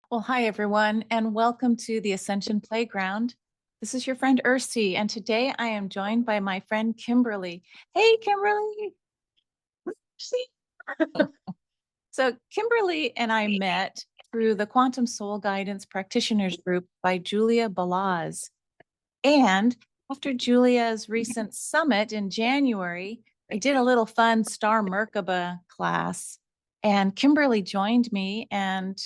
Well, hi, everyone, and welcome to the Ascension Playground. This is your friend Ursi, and today I am joined by my friend Kimberly. Hey, Kimberly. Ursi. So, Kimberly and I met through the Quantum Soul Guidance Practitioners Group by Julia Balaz. And after Julia's recent summit in January, I did a little fun Star Merkaba class, and Kimberly joined me, and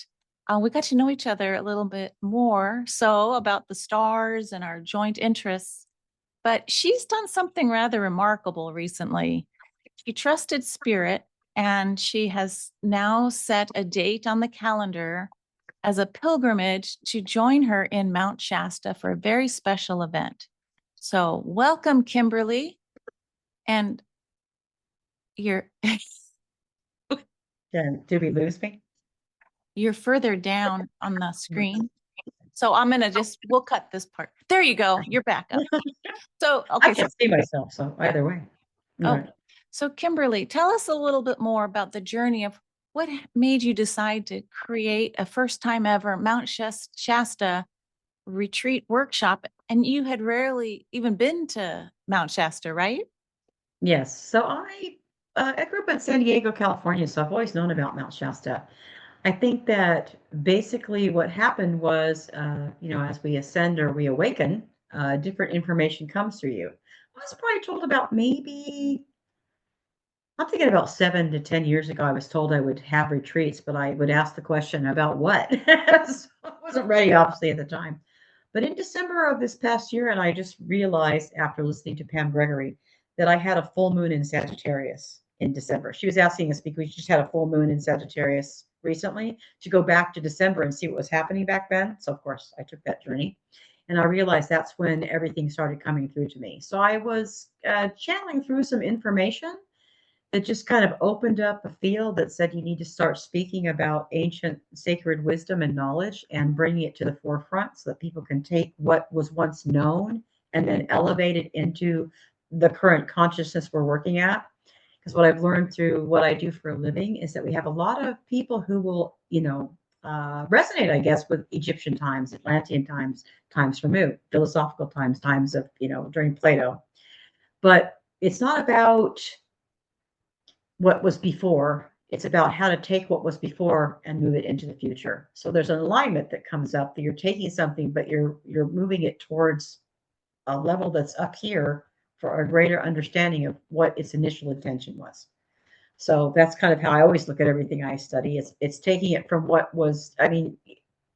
we got to know each other a little bit more so about the stars and our joint interests. But she's done something rather remarkable recently. She trusted spirit, and she has now set a date on the calendar as a pilgrimage to join her in Mount Shasta for a very special event. So, welcome, Kimberly. And you're Did we lose me? you're further down on the screen. So I'm gonna we'll cut this part. There you go. You're back up. So I can't see myself, so either way. Oh, so Kimberly, tell us a little bit more about the journey of what made you decide to create a first time ever Mount Shasta retreat workshop. And you had rarely even been to Mount Shasta, right? Yes. So I grew up in San Diego, California, so I've always known about Mount Shasta. I think that basically what happened was, as we ascend or we awaken, different information comes through you. I was probably told about maybe, I'm thinking about 7 to 10 years ago, I was told I would have retreats, but I would ask the question about what? So I wasn't ready, obviously, at the time. But in December of this past year, and I just realized after listening to Pam Gregory that I had a full moon in Sagittarius in December. She was asking us because we just had a full moon in Sagittarius recently to go back to December and see what was happening back then. So, of course, I took that journey. And I realized that's when everything started coming through to me. So I was channeling through some information that just kind of opened up a field that said you need to start speaking about ancient sacred wisdom and knowledge and bringing it to the forefront so that people can take what was once known and then elevate it into the current consciousness we're working at. Because what I've learned through what I do for a living is that we have a lot of people who will, resonate, I guess, with Egyptian times, Atlantean times, times removed, philosophical times, times of, during Plato. But it's not about what was before. It's about how to take what was before and move it into the future. So there's an alignment that comes up that you're taking something, but you're moving it towards a level that's up here for a greater understanding of what its initial intention was. So that's kind of how I always look at everything I study. It's taking it from what was. I mean,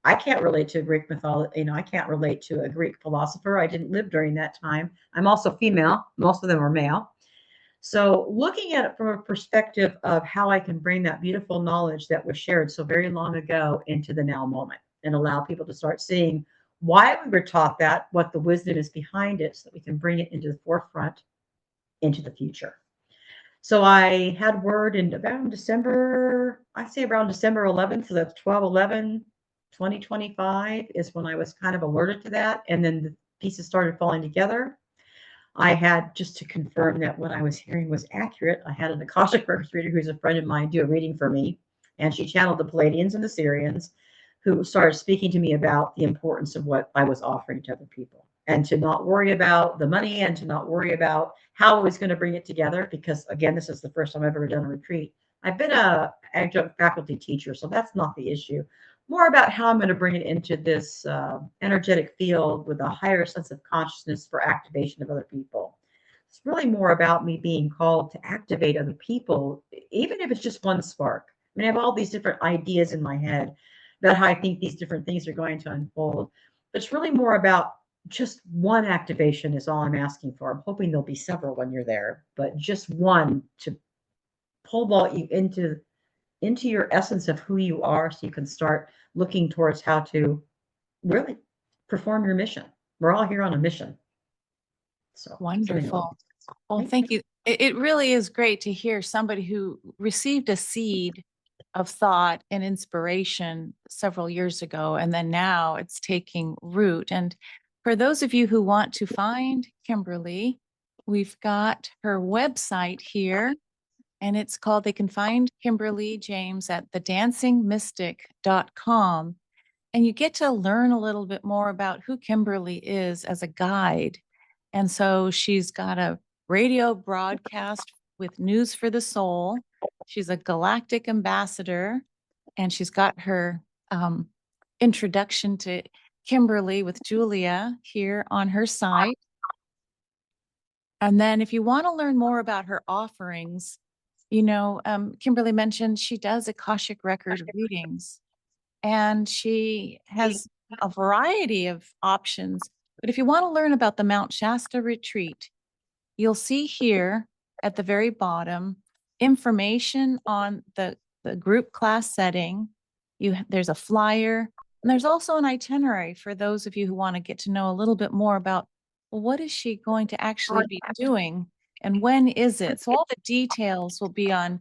I can't relate to Greek mythology. I can't relate to a Greek philosopher. I didn't live during that time. I'm also female. Most of them are male. So, looking at it from a perspective of how I can bring that beautiful knowledge that was shared so very long ago into the now moment and allow people to start seeing why we were taught that, what the wisdom is behind it, so that we can bring it into the forefront into the future. So, I had word in around December, I say around December 11th, so that's 12/11, 2025 is when I was kind of alerted to that. And then the pieces started falling together. I had, just to confirm that what I was hearing was accurate, I had an Akashic Records reader who's a friend of mine do a reading for me, and she channeled the Palladians and the Syrians, who started speaking to me about the importance of what I was offering to other people, and to not worry about the money and to not worry about how I was going to bring it together. Because again, this is the first time I've ever done a retreat. I've been a adjunct faculty teacher, so that's not the issue. More about how I'm going to bring it into this energetic field with a higher sense of consciousness for activation of other people. It's really more about me being called to activate other people, even if it's just one spark. I mean, I have all these different ideas in my head about how I think these different things are going to unfold. But it's really more about just one activation is all I'm asking for. I'm hoping there'll be several when you're there, but just one to pole vault you into your essence of who you are, so you can start looking towards how to really perform your mission. We're all here on a mission. So Wonderful. Well, thank you. It really is great to hear somebody who received a seed of thought and inspiration several years ago, and then now it's taking root. And for those of you who want to find Kimberly, we've got her website here, and it's called, they can find Kimberly James at thedancingmystic.com. And you get to learn a little bit more about who Kimberly is as a guide. And so she's got a radio broadcast with news for the soul. She's a galactic ambassador, and she's got her introduction to Kimberly with Julia here on her site. And then if you want to learn more about her offerings, Kimberly mentioned she does Akashic record readings, and she has a variety of options. But if you want to learn about the Mount Shasta retreat, you'll see here at the very bottom information on the group class setting. There's a flyer, and there's also an itinerary for those of you who want to get to know a little bit more about, well, what is she going to actually be doing and when is it? So all the details will be on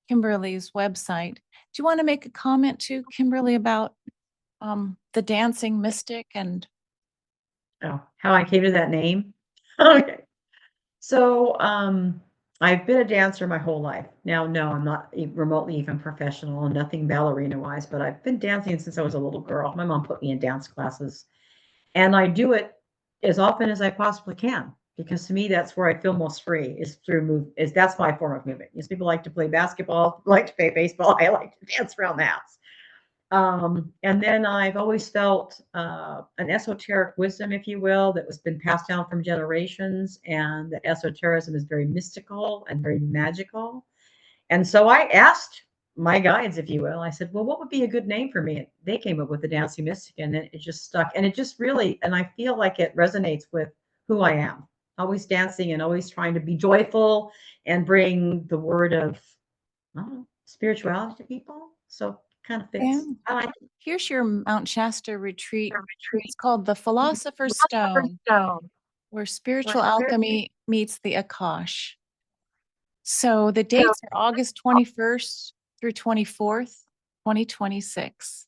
Kimberly's website. Do you want to make a comment too, Kimberly, about the dancing mystic and how I came to that name? Okay. So, I've been a dancer my whole life. Now, no, I'm not remotely even professional, nothing ballerina wise, but I've been dancing since I was a little girl. My mom put me in dance classes, and I do it as often as I possibly can, because to me, that's where I feel most free, is through that's my form of movement. Yes, people like to play basketball, like to play baseball. I like to dance around the house. And then I've always felt an esoteric wisdom, if you will, that was been passed down from generations. And the esotericism is very mystical and very magical. And so I asked my guides, if you will, I said, well, what would be a good name for me? And they came up with the Dancing Mystic, and it just stuck. And it just really, and I feel like it resonates with who I am, always dancing and always trying to be joyful and bring the word of, I don't know, spirituality to people. So kind of fits. yeah. I like it. Here's your Mount Shasta retreat. It's called the Philosopher's Stone, where spiritual alchemy meets the Akash. So the dates are August 21st through 24th, 2026.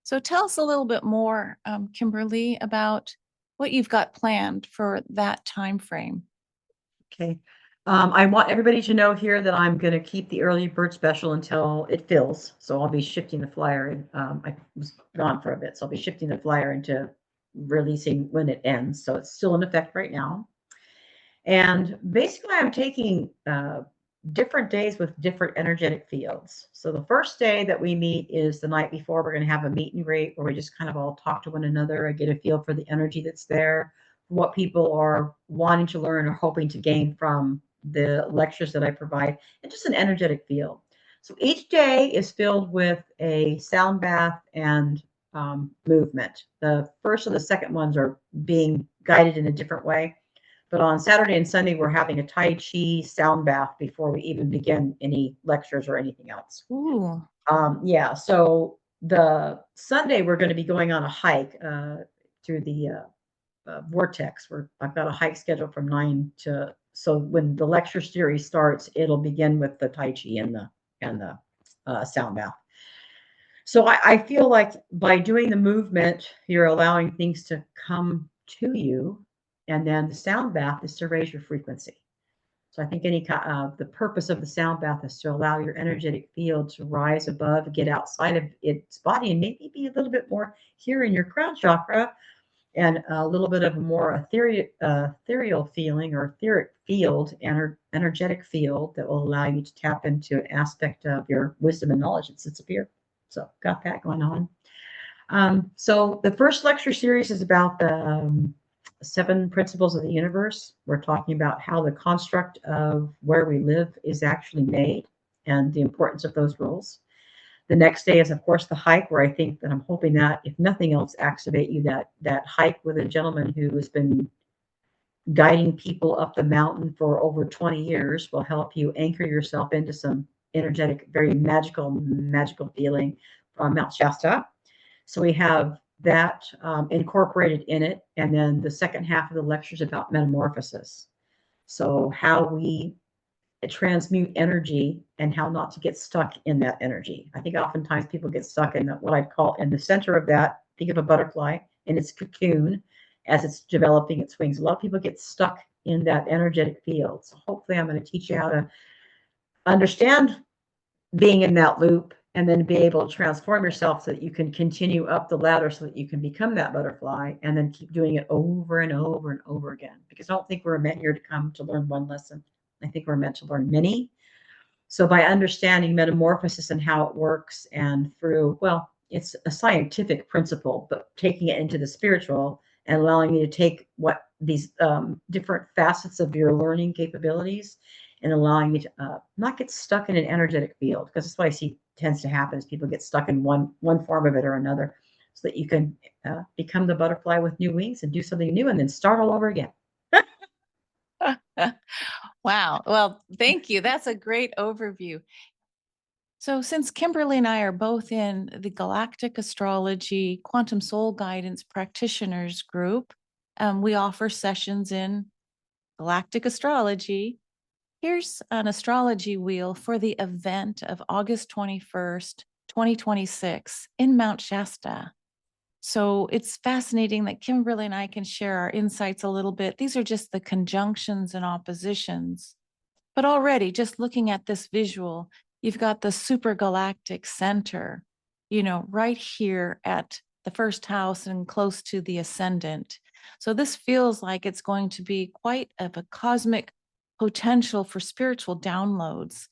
So tell us a little bit more, Kimberly, about what you've got planned for that time frame. Okay. I want everybody to know here that I'm going to keep the early bird special until it fills. So I'll be shifting the flyer. And I was gone for a bit, so I'll be shifting the flyer into releasing when it ends. So it's still in effect right now. And basically, I'm taking different days with different energetic fields. So the first day that we meet is the night before. We're going to have a meet and greet where we just kind of all talk to one another. I get a feel for the energy that's there, what people are wanting to learn or hoping to gain from the lectures that I provide, and just an energetic field. So each day is filled with a sound bath and movement. The first and the second ones are being guided in a different way. But on Saturday and Sunday, we're having a Tai Chi sound bath before we even begin any lectures or anything else. Ooh. Yeah, so the Sunday, we're going to be going on a hike through the vortex. I've got a hike scheduled from 9 to, so when the lecture series starts, it'll begin with the Tai Chi and the sound bath. So I feel like by doing the movement, you're allowing things to come to you. And then the sound bath is to raise your frequency. So I think the purpose of the sound bath is to allow your energetic field to rise above, get outside of its body, and maybe be a little bit more here in your crown chakra, and a little bit of a more ethereal feeling or etheric field, energetic field that will allow you to tap into an aspect of your wisdom and knowledge that sits up here. So got that going on. So the first lecture series is about the 7 principles of the universe. We're talking about how the construct of where we live is actually made and the importance of those rules. The next day is, of course, the hike, where I think that I'm hoping that, if nothing else, activate you that hike with a gentleman who has been guiding people up the mountain for over 20 years will help you anchor yourself into some energetic, very magical feeling from Mount Shasta. So we have that incorporated in it. And then the second half of the lecture is about metamorphosis. So how we transmute energy and how not to get stuck in that energy. I think oftentimes people get stuck in what I'd call in the center of that. Think of a butterfly in its cocoon, as it's developing its wings. A lot of people get stuck in that energetic field. So hopefully I'm going to teach you how to understand being in that loop and then be able to transform yourself so that you can continue up the ladder so that you can become that butterfly and then keep doing it over and over and over again. Because I don't think we're meant here to come to learn one lesson. I think we're meant to learn many. So by understanding metamorphosis and how it works and through, well, it's a scientific principle, but taking it into the spiritual and allowing you to take what these different facets of your learning capabilities and allowing you to not get stuck in an energetic field, because that's what I see tends to happen is people get stuck in one form of it or another, so that you can become the butterfly with new wings and do something new and then start all over again. Wow. Well, thank you. That's a great overview. So since Kimberly and I are both in the Galactic Astrology Quantum Soul Guidance Practitioners group, we offer sessions in Galactic Astrology. Here's an astrology wheel for the event of August 21st, 2026 in Mount Shasta. So it's fascinating that Kimberly and I can share our insights a little bit. These are just the conjunctions and oppositions. But already, just looking at this visual, you've got the supergalactic center, right here at the first house and close to the ascendant. So this feels like it's going to be quite of a cosmic potential for spiritual downloads,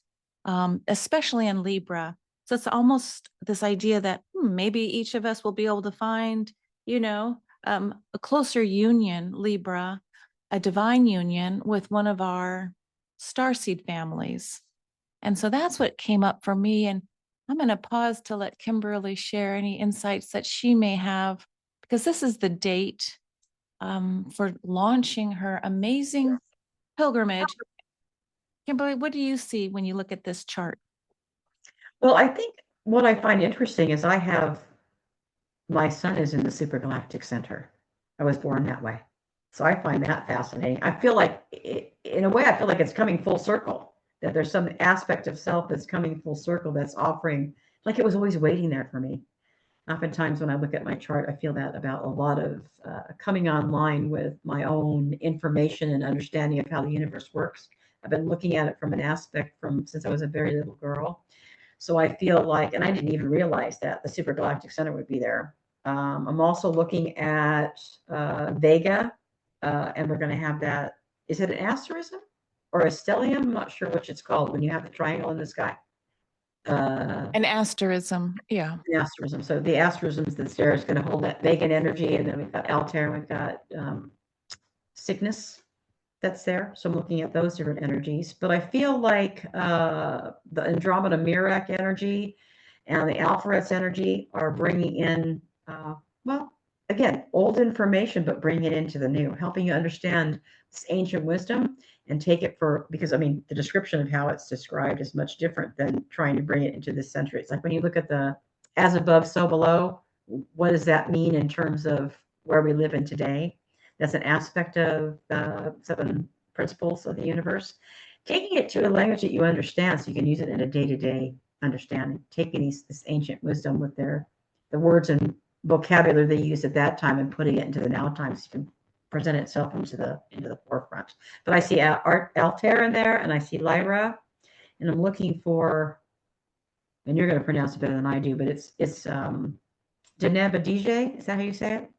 especially in Libra. So it's almost this idea that maybe each of us will be able to find, a closer union, Libra, a divine union with one of our starseed families. And so that's what came up for me. And I'm going to pause to let Kimberly share any insights that she may have, because this is the date for launching her amazing pilgrimage. Kimberly, what do you see when you look at this chart? Well, I think what I find interesting is my son is in the supergalactic center. I was born that way. So I find that fascinating. I feel like, in a way, I feel like it's coming full circle, that there's some aspect of self that's coming full circle that's offering, like it was always waiting there for me. Oftentimes when I look at my chart, I feel that about a lot of coming online with my own information and understanding of how the universe works. I've been looking at it from an aspect from since I was a very little girl. So I feel like, and I didn't even realize that the supergalactic center would be there. I'm also looking at Vega, and we're going to have that. Is it an asterism or a stellium? I'm not sure which it's called when you have the triangle in the sky. An asterism, yeah. The asterism. So the asterisms that's there is going to hold that Vega energy, and then we've got Altair, we've got Cygnus that's there. So I'm looking at those different energies. But I feel like the Andromeda Mirac energy and the Alpharet's energy are bringing in, well, again, old information, but bringing it into the new, helping you understand this ancient wisdom and take it because I mean, the description of how it's described is much different than trying to bring it into this century. It's like when you look at the as above, so below, what does that mean in terms of where we live in today? That's an aspect of the 7 principles of the universe. Taking it to a language that you understand so you can use it in a day-to-day understanding. Taking this ancient wisdom with the words and vocabulary they used at that time and putting it into the now time so you can present itself into the forefront. But I see Altair in there, and I see Lyra, and I'm looking for, and you're going to pronounce it better than I do, but it's Deneb Adije, is that how you say it?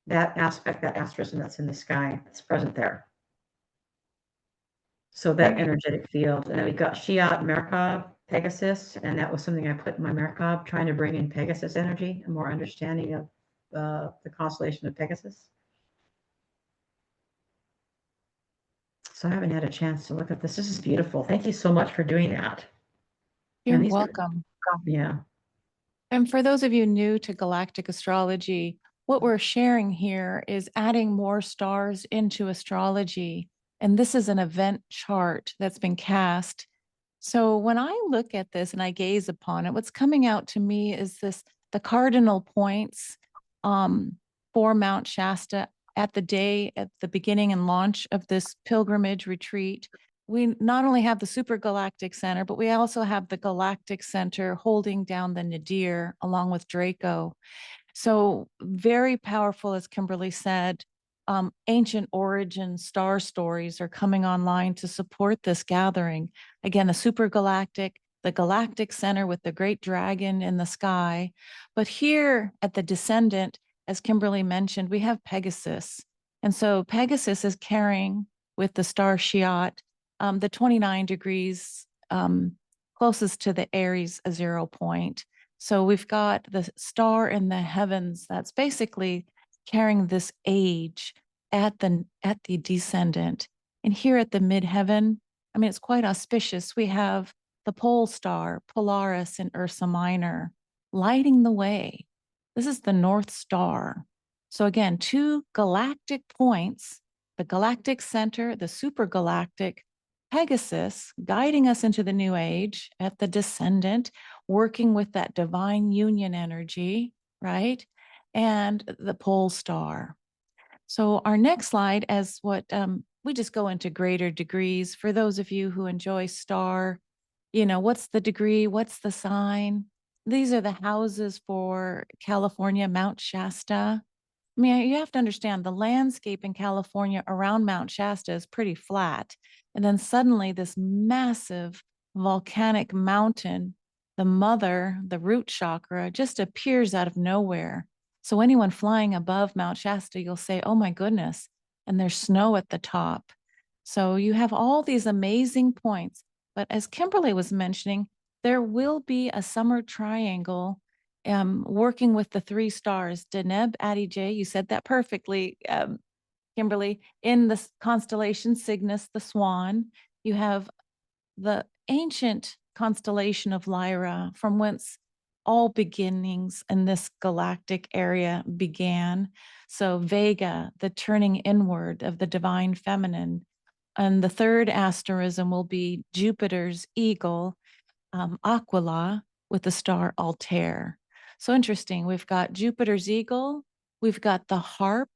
That aspect, that asterism that's in the sky, it's present there. So that energetic field. And then we've got Shiat, Merkab, Pegasus, and that was something I put in my Merkab, trying to bring in Pegasus energy, a more understanding of the constellation of Pegasus. So I haven't had a chance to look at this. This is beautiful. Thank you so much for doing that. You're welcome. Yeah. And for those of you new to galactic astrology, what we're sharing here is adding more stars into astrology. And this is an event chart that's been cast. So when I look at this and I gaze upon it, what's coming out to me is the cardinal points for Mount Shasta at the beginning and launch of this pilgrimage retreat. We not only have the supergalactic center, but we also have the galactic center holding down the nadir along with Draco. So very powerful, as Kimberly said. ancient origin star stories are coming online to support this gathering. Again, the supergalactic, the galactic center with the great dragon in the sky. But here at the descendant, as Kimberly mentioned, we have Pegasus. And so Pegasus is carrying with the star Shiat, the 29 degrees closest to the Aries 0 point. So we've got the star in the heavens that's basically carrying this age at the descendant. And here at the midheaven, I mean, it's quite auspicious. We have the pole star, Polaris in Ursa Minor, lighting the way. This is the North Star. So again, two galactic points, the galactic center, the supergalactic, Pegasus guiding us into the new age at the descendant, working with that divine union energy, right? And the pole star. So our next slide, as what we just go into greater degrees. For those of you who enjoy star, what's the degree? What's the sign? These are the houses for California, Mount Shasta. I mean, you have to understand the landscape in California around Mount Shasta is pretty flat. And then suddenly this massive volcanic mountain, the mother, the root chakra, just appears out of nowhere. So anyone flying above Mount Shasta, you'll say, oh my goodness, and there's snow at the top. So you have all these amazing points. But as Kimberly was mentioning, there will be a summer triangle working with the three stars, Deneb, Adij, you said that perfectly, Kimberly, in the constellation Cygnus, the swan. You have the ancient constellation of Lyra, from whence all beginnings in this galactic area began. So Vega, the turning inward of the divine feminine. And the third asterism will be Jupiter's eagle, Aquila, with the star Altair. So interesting. We've got Jupiter's eagle. We've got the harp,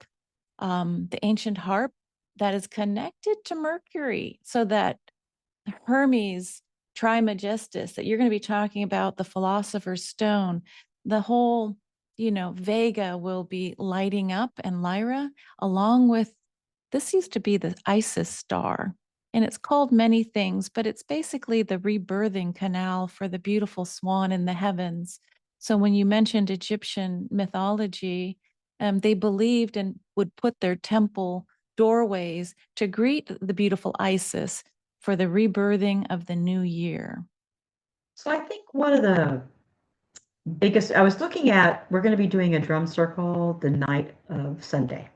the ancient harp that is connected to Mercury. So that Hermes Trimagestus that you're going to be talking about, the Philosopher's Stone, the whole, Vega will be lighting up, and Lyra, along with, this used to be the Isis star. And it's called many things, but it's basically the rebirthing canal for the beautiful swan in the heavens. So when you mentioned Egyptian mythology, they believed and would put their temple doorways to greet the beautiful Isis for the rebirthing of the new year. So I think one of the biggest, I was looking at, we're going to be doing a drum circle the night of Sunday.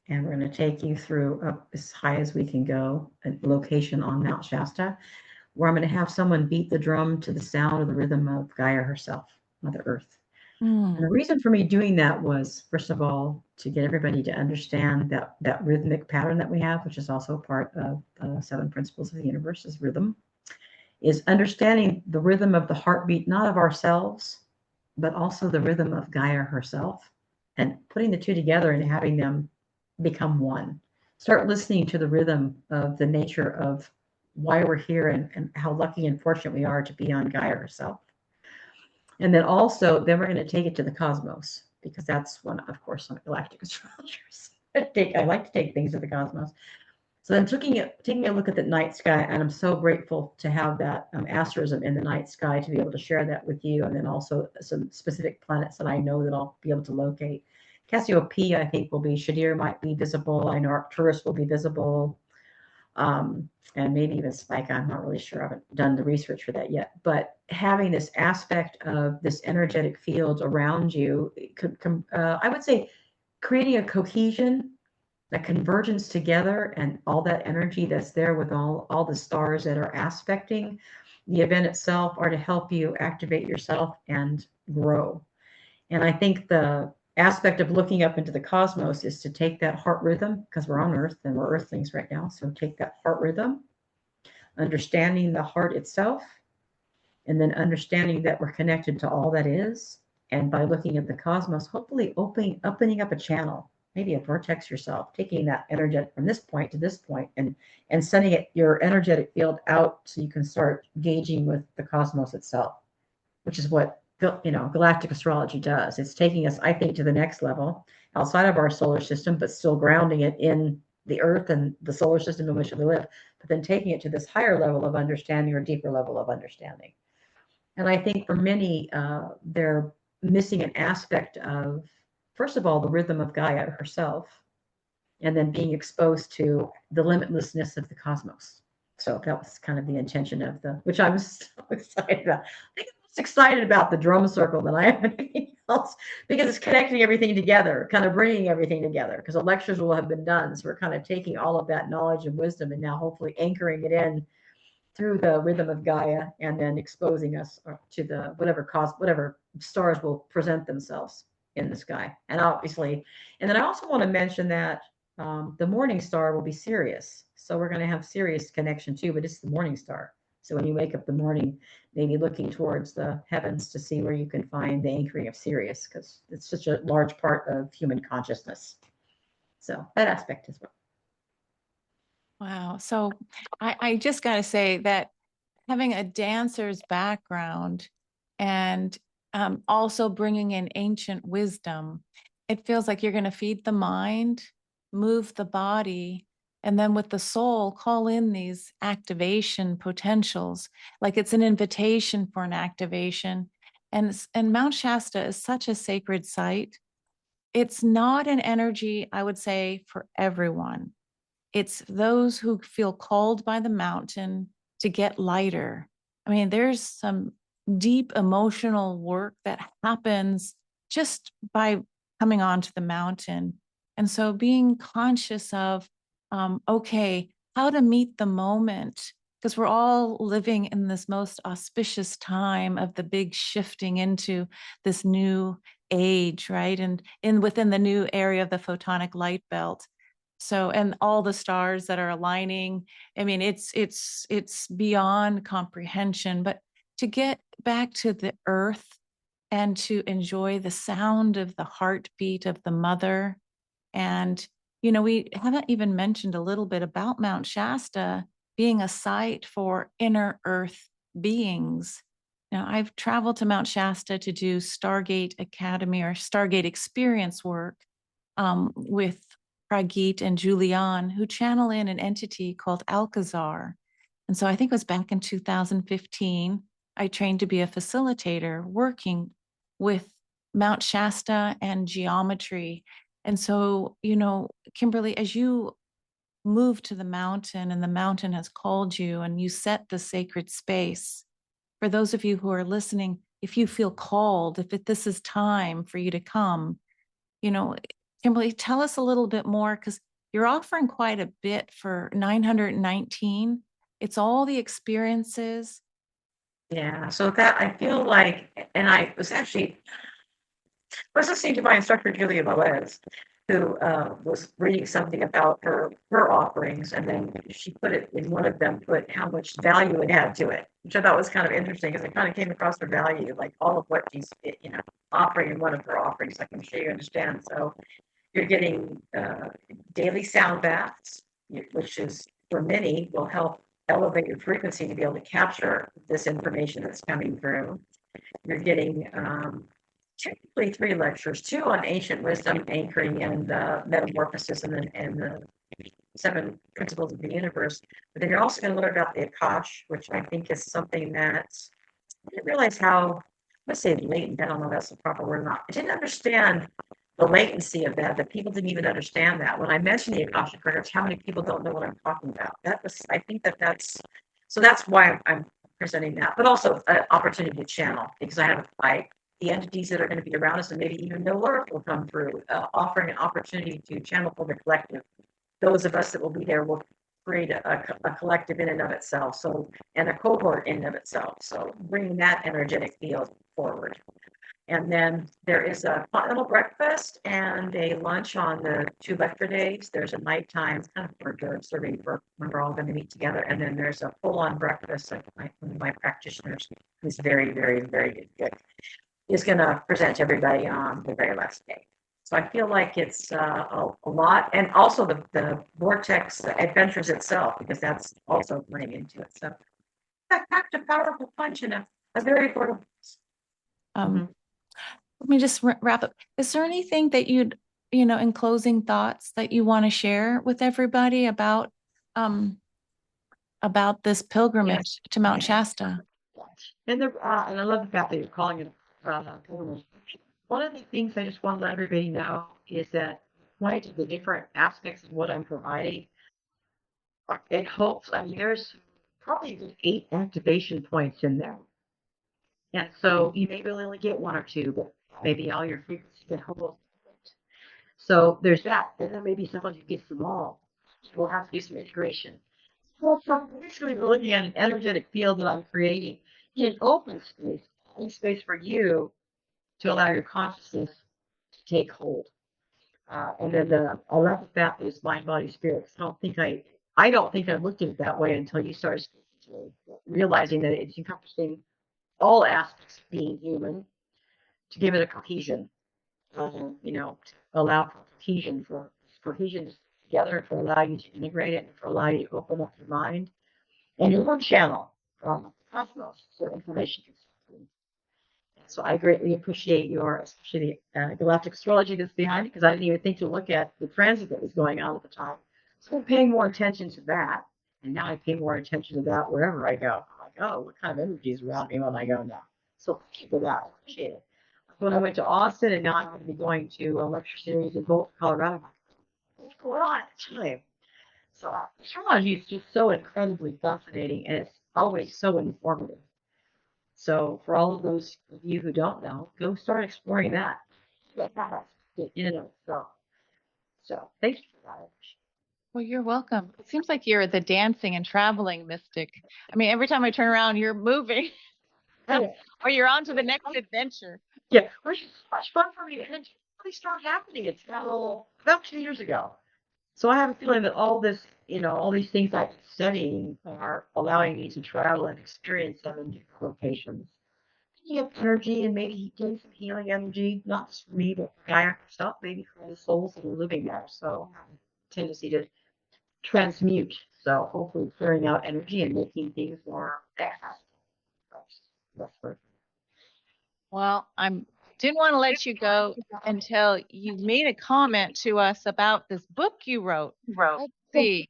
And we're going to take you through up as high as we can go, a location on Mount Shasta, where I'm going to have someone beat the drum to the sound of the rhythm of Gaia herself, Mother Earth. And the reason for me doing that was, first of all, to get everybody to understand that rhythmic pattern that we have, which is also part of 7 principles of the universe, is rhythm, is understanding the rhythm of the heartbeat, not of ourselves, but also the rhythm of Gaia herself, and putting the two together and having them become one. Start listening to the rhythm of the nature of why we're here and how lucky and fortunate we are to be on Gaia herself. And then also, then we're going to take it to the cosmos, because that's one, of course, on galactic astrologers. I like to take things to the cosmos. So then taking a look at the night sky, and I'm so grateful to have that asterism in the night sky to be able to share that with you, and then also some specific planets that I know that I'll be able to locate. Cassiopeia, I think, will be, Shadir might be visible. I know Arcturus will be visible. And maybe even Spike, I'm not really sure. I haven't done the research for that yet. But having this aspect of this energetic field around you, I would say creating a cohesion, a convergence together, and all that energy that's there with all the stars that are aspecting the event itself are to help you activate yourself and grow. And I think the aspect of looking up into the cosmos is to take that heart rhythm, because we're on Earth and we're Earthlings right now. So take that heart rhythm, understanding the heart itself, and then understanding that we're connected to all that is. And by looking at the cosmos, hopefully opening up a channel, maybe a vortex yourself, taking that energetic from this point to this point, and sending your energetic field out so you can start gauging with the cosmos itself, which is what Galactic Astrology does. It's taking us, I think, to the next level. outside of our solar system, but still grounding it in the earth and the solar system in which we live, but then taking it to this higher level of understanding or deeper level of understanding. And I think for many, they're missing an aspect of, first of all, the rhythm of Gaia herself, and then being exposed to the limitlessness of the cosmos. So that was kind of the intention of which I was so excited about. I think I'm most excited about the drum circle than I am anything else, because it's connecting everything together, kind of bringing everything together, because the lectures will have been done. So we're kind of taking all of that knowledge and wisdom and now hopefully anchoring it in through the rhythm of Gaia, and then exposing us to the whatever stars will present themselves in the sky. And obviously, and then I also want to mention that the morning star will be Sirius. So we're going to have Sirius connection too, but it's the morning star. So when you wake up the morning, maybe looking towards the heavens to see where you can find the anchoring of Sirius, because it's such a large part of human consciousness. So that aspect as well. Wow. So I just got to say that having a dancer's background and also bringing in ancient wisdom, it feels like you're going to feed the mind, move the body, and then with the soul, call in these activation potentials. Like it's an invitation for an activation. And Mount Shasta is such a sacred site. It's not an energy, I would say, for everyone. It's those who feel called by the mountain to get lighter. I mean, there's some deep emotional work that happens just by coming onto the mountain. And so being conscious of, okay, how to meet the moment, because we're all living in this most auspicious time of the big shifting into this new age, right? And within the new area of the photonic light belt. So, and all the stars that are aligning, I mean, it's beyond comprehension. But to get back to the earth and to enjoy the sound of the heartbeat of the mother. And, we haven't even mentioned a little bit about Mount Shasta being a site for inner earth beings. Now, I've traveled to Mount Shasta to do Stargate Academy or Stargate experience work with Pragit and Julian, who channel in an entity called Alcazar. And so I think it was back in 2015, I trained to be a facilitator working with Mount Shasta and geometry. And so, Kimberly, as you move to the mountain and the mountain has called you and you set the sacred space, for those of you who are listening, if you feel called, if this is time for you to come, Kimberly, tell us a little bit more, because you're offering quite a bit for 919. It's all the experiences. Yeah, so that I feel like, and I was listening to my instructor Julia Velez, who was reading something about her offerings, and then she put it in one of them, put how much value it had to it, which I thought was kind of interesting, because it kind of came across her value, like all of what she's offering in one of her offerings. I can sure you understand. So you're getting daily sound baths, which is for many will help elevate your frequency to be able to capture this information that's coming through. You're getting typically 3 lectures, 2 on ancient wisdom, anchoring in the metamorphosis and the 7 principles of the universe. But then you're also going to learn about the Akash, which I think is something that I didn't realize how, let's say latent, I don't know if that's the proper word or not. I didn't understand the latency of that people didn't even understand that. When I mentioned the Akashic Records, how many people don't know what I'm talking about? I think that's why I'm presenting that, but also an opportunity to channel, because I have the entities that are going to be around us and maybe even no work will come through, offering an opportunity to channel for the collective. Those of us that will be there will create a collective in and of itself, so, and a cohort in and of itself. So bringing that energetic field forward. And then there is a continental breakfast and a lunch on the 2 lecture days. There's a nighttime kind of hors d'oeuvre serving for when we're all going to meet together. And then there's a full-on breakfast. Like one of my practitioners, who's very, very, very good, is going to present to everybody on the very last day. So I feel like it's a lot, and also the vortex adventures itself, because that's also playing into it. So that packed a powerful punch in a very affordable. Let me just wrap up. Is there anything that you'd, in closing thoughts that you want to share with everybody about this pilgrimage to Mount Shasta? And I love the fact that you're calling it pilgrimage. One of the things I just want to let everybody know is that one of the different aspects of what I'm providing, it hopes, I mean, there's probably a good 8 activation points in there. And so you maybe only get 1 or 2, but maybe all your frequency can hold. So there's that. And then maybe sometimes you get them all. We'll have to do some integration. Well, so basically, we're looking at an energetic field that I'm creating in open space for you to allow your consciousness to take hold. And then I love the fact that it's mind, body, spirit. I don't think I looked at it that way until you started realizing that it's encompassing all aspects of being human to give it a cohesion. To allow for cohesion together, to allow you to integrate it, and to allow you to open up your mind and your own channel from the cosmos so information can flow. So I greatly appreciate especially the galactic astrology that's behind it, because I didn't even think to look at the transit that was going on at the time. So I'm paying more attention to that, and now I pay more attention to that wherever I go. I'm like, oh, what kind of energy is around me when I go now? So thank you for that. I appreciate it. When I went to Austin, and now I'm going to be going to a lecture series in Boulder, Colorado. What's going on at the time? So astrology is just so incredibly fascinating, and it's always so informative. So for all of those of you who don't know, go start exploring that. So thank you for that. Well, you're welcome. It seems like you're the dancing and traveling mystic. I mean, every time I turn around, you're moving or you're on to the next adventure. Yeah, which is so much fun for me. And it really started happening. It's now about 2 years ago. So I have a feeling that all these things I've been studying are allowing me to travel and experience them in different locations. You have energy and maybe getting some healing energy, not just for me, but for Gaia herself, maybe for the souls that are living there. So I have a tendency to transmute. So hopefully clearing out energy and making things more accessible. That's perfect. Well, I didn't want to let you go until you made a comment to us about this book you wrote. Let's see.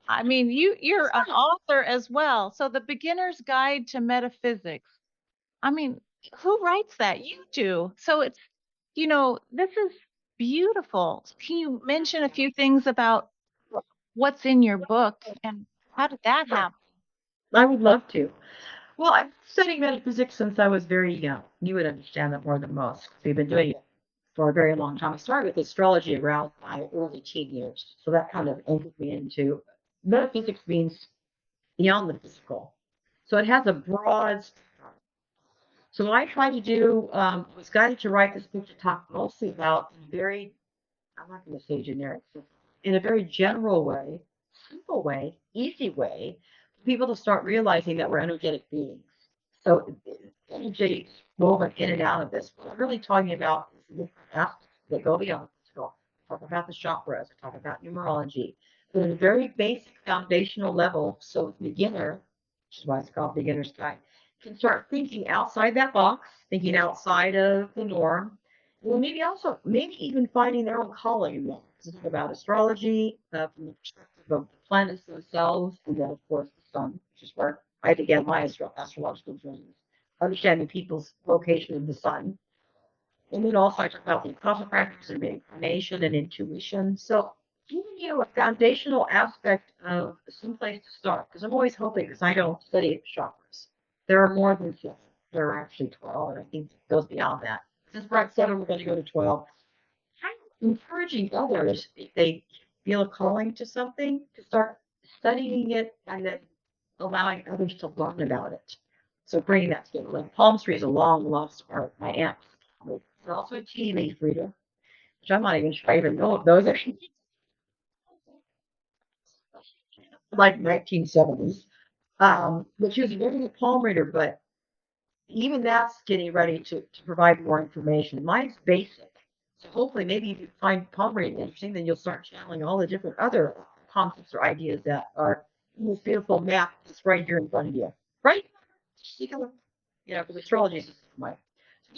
I mean, you're an author as well. So The Beginner's Guide to Metaphysics. I mean, who writes that? You do. So it's, this is beautiful. Can you mention a few things about what's in your book and how did that happen? I would love to. Well, I've been studying metaphysics since I was very young. You would understand that more than most. We've been doing it for a very long time. I started with astrology around my early teen years. So that kind of anchored me into metaphysics means beyond the physical. So it has a broad spectrum. So what I tried to do was guided to write this book to talk mostly about I'm not going to say generic, in a very general way, simple way, easy way, for people to start realizing that we're energetic beings. So energy woven in and out of this. What I'm really talking about is the different aspects that go beyond physical. Talk about the chakras, talk about numerology, but at a very basic foundational level. So the beginner, which is why it's called Beginner's Guide, can start thinking outside that box, thinking outside of the norm. Well, maybe even finding their own calling in that. To talk about astrology from the perspective of the planets themselves, and then, of course, the sun, which is where I began my astrological journey, understanding people's location in the sun. And then also I talk about the Akashic Records and incarnation and intuition. So giving you a foundational aspect of some place to start, because I'm always hoping, because I don't study chakras. There are more than 7. There are actually 12, and I think it goes beyond that. Since we're at 7, we're going to go to 12. I'm encouraging others, if they feel a calling to something, to start studying it and then allowing others to learn about it. So bringing that together. Like palm tree is a long lost art. My aunt. It's also a tea leaf reader, which I'm not even sure I even know if those are like 1970s. But she was a very good palm reader, but even that's getting ready to provide more information. Mine's basic. So hopefully maybe if you find palm reading interesting, then you'll start channeling all the different other concepts or ideas that are in this beautiful map that's right here in front of you. Right? Because astrology is my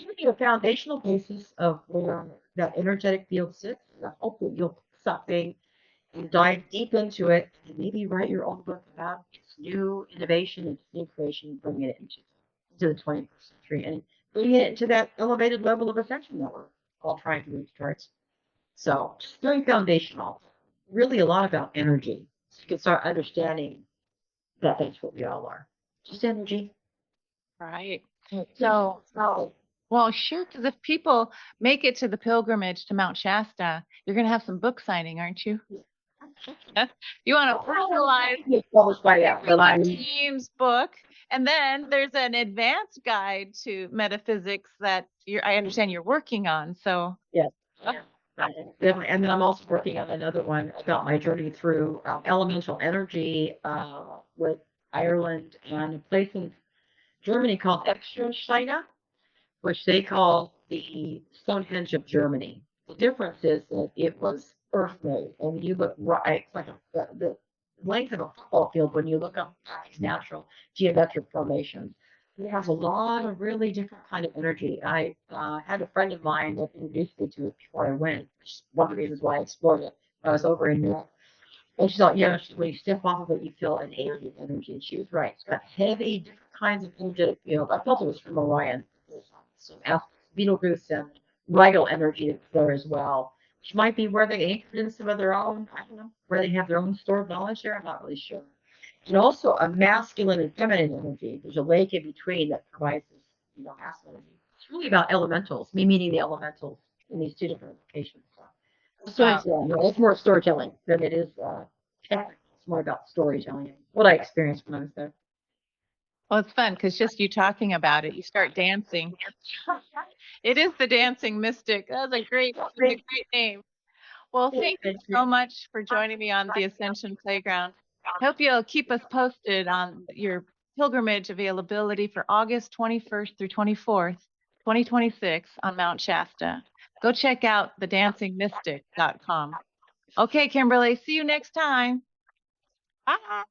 give you a foundational basis of where that energetic field sits. I hope that you'll pick something and dive deep into it and maybe write your own book about its new innovation, its new creation, bringing it into the 21st century and bringing it to that elevated level of ascension that we're all trying to reach towards. So just very foundational, really a lot about energy. So you can start understanding that that's what we all are. Just energy. Right. So, Well, sure, because if people make it to the pilgrimage to Mount Shasta, you're going to have some book signing, aren't you? You want to personalize it's published by the team's book, and then there's an advanced guide to metaphysics that I understand you're working on. So Yes. And then I'm also working on another one about my journey through elemental energy with Ireland and a place in Germany called Extra, which they call the Stonehenge of Germany. The difference is that it was earth-made, and when you look right, it's like the length of a football field when you look up these natural geometric formations. It has a lot of really different kind of energy. I had a friend of mine that introduced me to it before I went, which is one of the reasons why I explored it. I was over in Europe. And she thought, yeah, when you step off of it, you feel an alien energy. And she was right. It's got heavy, different kinds of energetic field. I felt it was from Orion. Some Betelgeuse and Rigel energy that's there as well, which might be where they anchored in some of their own, I don't know, where they have their own stored knowledge there. I'm not really sure. And also a masculine and feminine energy. There's a lake in between that provides this, masculine energy. It's really about elementals, me meeting the elementals in these two different locations. Storytelling. It's more storytelling than it is technical. It's more about storytelling. What I experienced when I was there. well, it's fun because just you talking about it, you start dancing. It is the dancing mystic. That's a great name. Well, thank you so much for joining me on the Ascension Playground. I hope you'll keep us posted on your pilgrimage availability for August 21st through 24th, 2026 on Mount Shasta. Go check out thedancingmystic.com. Okay, Kimberly, see you next time. Bye.